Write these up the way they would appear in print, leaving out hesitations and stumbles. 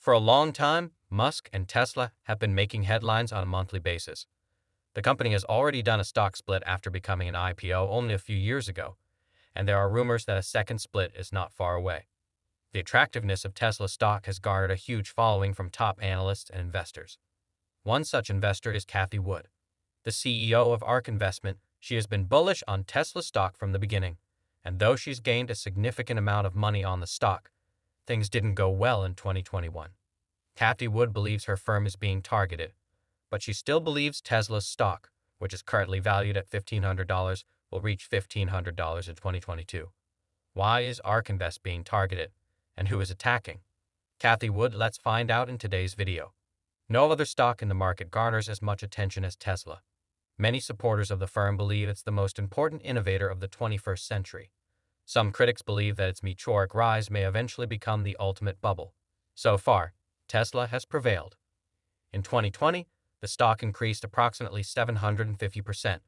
For a long time, Musk and Tesla have been making headlines on a monthly basis. The company has already done a stock split after becoming an IPO only a few years ago, and there are rumors that a second split is not far away. The attractiveness of Tesla stock has garnered a huge following from top analysts and investors. One such investor is Cathie Wood, the CEO of ARK Investment. She has been bullish on Tesla stock from the beginning, and though she's gained a significant amount of money on the stock, things didn't go well in 2021. Cathie Wood believes her firm is being targeted, but she still believes Tesla's stock, which is currently valued at $1,500, will reach $1,500 in 2022. Why is ARK Invest being targeted, and who is attacking? Cathie Wood, let's find out in today's video. No other stock in the market garners as much attention as Tesla. Many supporters of the firm believe it's the most important innovator of the 21st century. Some critics believe that its meteoric rise may eventually become the ultimate bubble. So far, Tesla has prevailed. In 2020, the stock increased approximately 750%,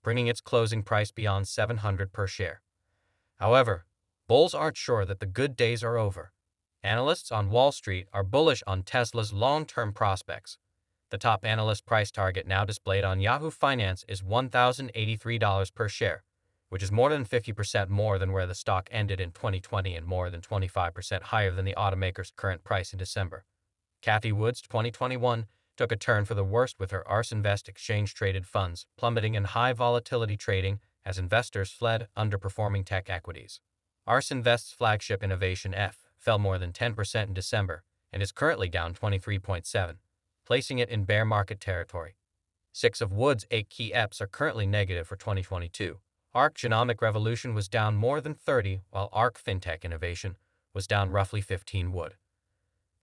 bringing its closing price beyond $700 per share. However, bulls aren't sure that the good days are over. Analysts on Wall Street are bullish on Tesla's long-term prospects. The top analyst price target now displayed on Yahoo Finance is $1,083 per share, which is more than 50% more than where the stock ended in 2020 and more than 25% higher than the automaker's current price in December. Cathie Wood's 2021 took a turn for the worst, with her ARK Invest exchange-traded funds plummeting in high volatility trading as investors fled underperforming tech equities. ARK Invest's flagship Innovation F fell more than 10% in December and is currently down 23.7%, placing it in bear market territory. 6 of Wood's 8 key EPs are currently negative for 2022. ARK Genomic Revolution was down more than 30%, while ARK Fintech Innovation was down roughly 15%. Wood,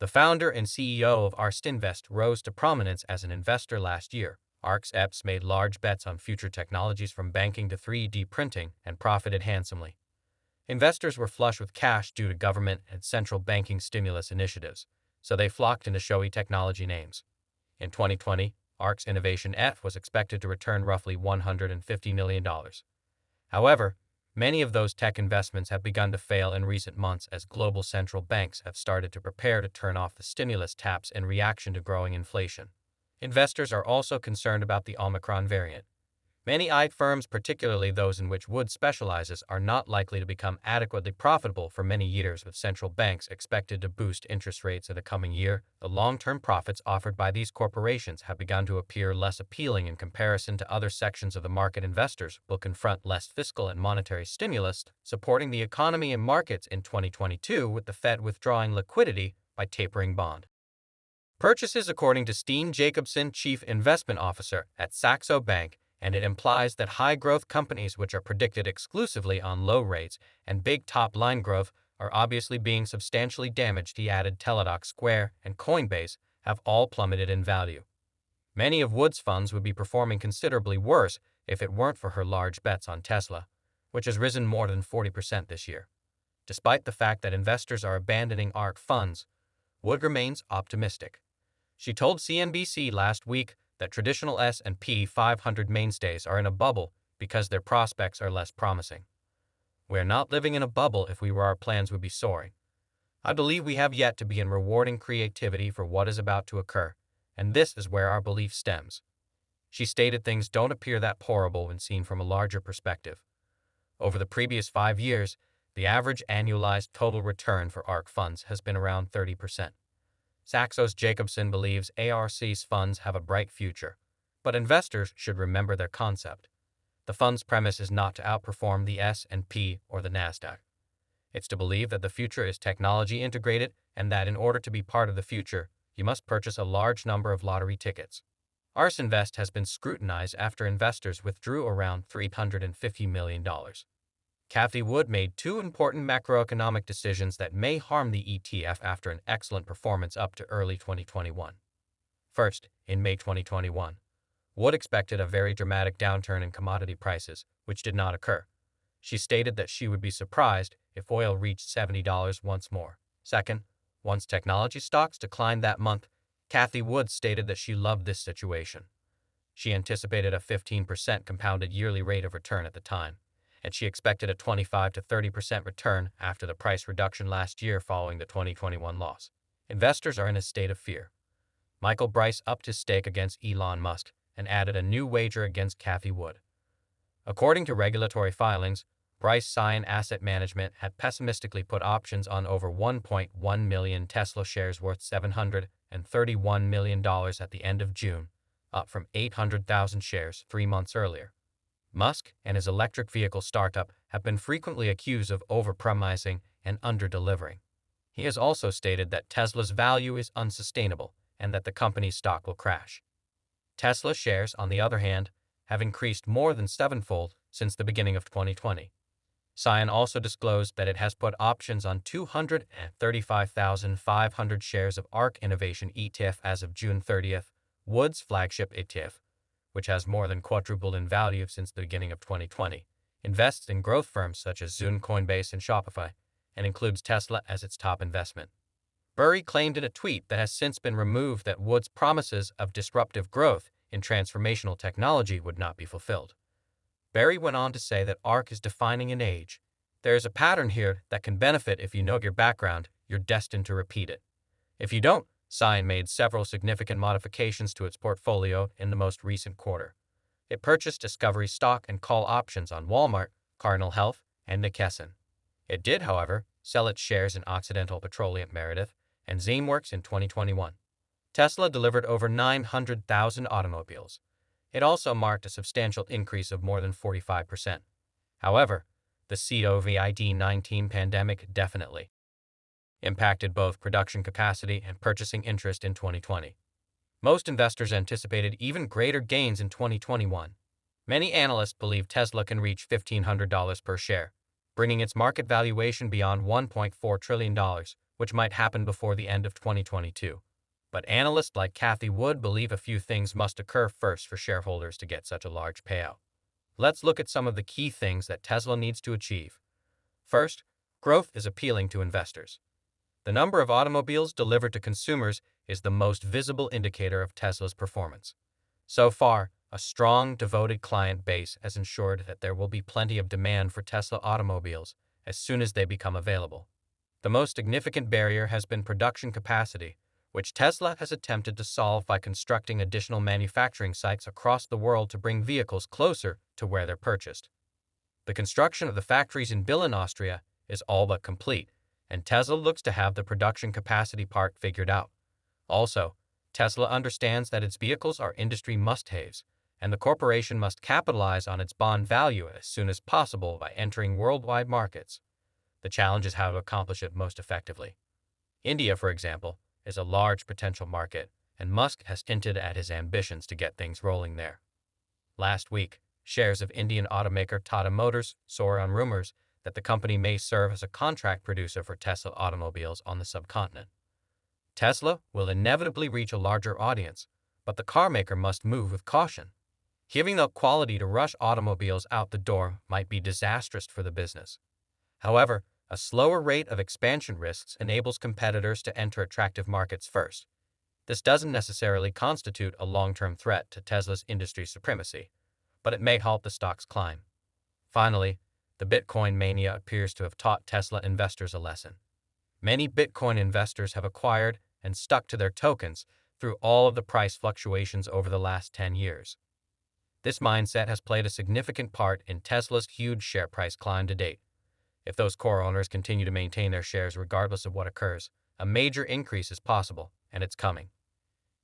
the founder and CEO of ARK Invest, rose to prominence as an investor last year. ARK's EPs made large bets on future technologies from banking to 3D printing and profited handsomely. Investors were flush with cash due to government and central banking stimulus initiatives, so they flocked into showy technology names. In 2020, ARK's Innovation F was expected to return roughly $150 million. However, many of those tech investments have begun to fail in recent months as global central banks have started to prepare to turn off the stimulus taps in reaction to growing inflation. Investors are also concerned about the Omicron variant. Many AI firms, particularly those in which Wood specializes, are not likely to become adequately profitable for many years, with central banks expected to boost interest rates in the coming year. The long-term profits offered by these corporations have begun to appear less appealing in comparison to other sections of the market. Investors will confront less fiscal and monetary stimulus supporting the economy and markets in 2022, with the Fed withdrawing liquidity by tapering bond purchases, according to Steen Jacobson, Chief Investment Officer at Saxo Bank, and it implies that high-growth companies, which are predicted exclusively on low rates and big top-line growth, are obviously being substantially damaged. He added Teladoc, Square, and Coinbase have all plummeted in value. Many of Wood's funds would be performing considerably worse if it weren't for her large bets on Tesla, which has risen more than 40% this year. Despite the fact that investors are abandoning ARK funds, Wood remains optimistic. She told CNBC last week that traditional S&P 500 mainstays are in a bubble because their prospects are less promising. We are not living in a bubble. If we were, our plans would be soaring. I believe we have yet to begin rewarding creativity for what is about to occur, and this is where our belief stems. She stated things don't appear that horrible when seen from a larger perspective. Over the previous 5 years, the average annualized total return for ARK funds has been around 30%. Saxo's Jacobson believes ARK's funds have a bright future, but investors should remember their concept. The fund's premise is not to outperform the S&P or the Nasdaq. It's to believe that the future is technology integrated and that in order to be part of the future, you must purchase a large number of lottery tickets. ARK Invest has been scrutinized after investors withdrew around $350 million. Cathie Wood made 2 important macroeconomic decisions that may harm the ETF after an excellent performance up to early 2021. First, in May 2021, Wood expected a very dramatic downturn in commodity prices, which did not occur. She stated that she would be surprised if oil reached $70 once more. Second, once technology stocks declined that month, Cathie Wood stated that she loved this situation. She anticipated a 15% compounded yearly rate of return at the time, and she expected a 25 to 30% return after the price reduction last year following the 2021 loss. Investors are in a state of fear. Michael Bryce upped his stake against Elon Musk and added a new wager against Cathie Wood. According to regulatory filings, Bryce Cyan Asset Management had pessimistically put options on over 1.1 million Tesla shares worth $731 million at the end of June, up from 800,000 shares 3 months earlier. Musk and his electric vehicle startup have been frequently accused of overpromising and under-delivering. He has also stated that Tesla's value is unsustainable and that the company's stock will crash. Tesla shares, on the other hand, have increased more than sevenfold since the beginning of 2020. Cyan also disclosed that it has put options on 235,500 shares of ARK Innovation ETF as of June 30th, Wood's flagship ETF, which has more than quadrupled in value since the beginning of 2020, invests in growth firms such as Zoom, Coinbase, and Shopify, and includes Tesla as its top investment. Burry claimed in a tweet that has since been removed that Wood's promises of disruptive growth in transformational technology would not be fulfilled. Burry went on to say that ARK is defining an age. There is a pattern here that can benefit if you know your background, you're destined to repeat it. If you don't, Cyan made several significant modifications to its portfolio in the most recent quarter. It purchased Discovery stock and call options on Walmart, Cardinal Health, and McKesson. It did, however, sell its shares in Occidental Petroleum Meredith and Zymeworks in 2021. Tesla delivered over 900,000 automobiles. It also marked a substantial increase of more than 45%. However, the COVID-19 pandemic definitely impacted both production capacity and purchasing interest in 2020. Most investors anticipated even greater gains in 2021. Many analysts believe Tesla can reach $1,500 per share, bringing its market valuation beyond $1.4 trillion, which might happen before the end of 2022. But analysts like Cathie Wood believe a few things must occur first for shareholders to get such a large payout. Let's look at some of the key things that Tesla needs to achieve. First, growth is appealing to investors. The number of automobiles delivered to consumers is the most visible indicator of Tesla's performance. So far, a strong, devoted client base has ensured that there will be plenty of demand for Tesla automobiles as soon as they become available. The most significant barrier has been production capacity, which Tesla has attempted to solve by constructing additional manufacturing sites across the world to bring vehicles closer to where they're purchased. The construction of the factories in Burry, Austria, is all but complete, and Tesla looks to have the production capacity part figured out. Also, Tesla understands that its vehicles are industry must-haves, and the corporation must capitalize on its bond value as soon as possible by entering worldwide markets. The challenge is how to accomplish it most effectively. India, for example, is a large potential market, and Musk has hinted at his ambitions to get things rolling there. Last week, shares of Indian automaker Tata Motors soared on rumors that the company may serve as a contract producer for Tesla automobiles on the subcontinent. Tesla will inevitably reach a larger audience, but the carmaker must move with caution. Giving up quality to rush automobiles out the door might be disastrous for the business. However, a slower rate of expansion risks enables competitors to enter attractive markets first. This doesn't necessarily constitute a long-term threat to Tesla's industry supremacy, but it may halt the stock's climb. Finally, the Bitcoin mania appears to have taught Tesla investors a lesson. Many Bitcoin investors have acquired and stuck to their tokens through all of the price fluctuations over the last 10 years. This mindset has played a significant part in Tesla's huge share price climb to date. If those core owners continue to maintain their shares regardless of what occurs, a major increase is possible, and it's coming.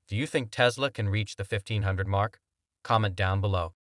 Do you think Tesla can reach the 1,500 mark? Comment down below.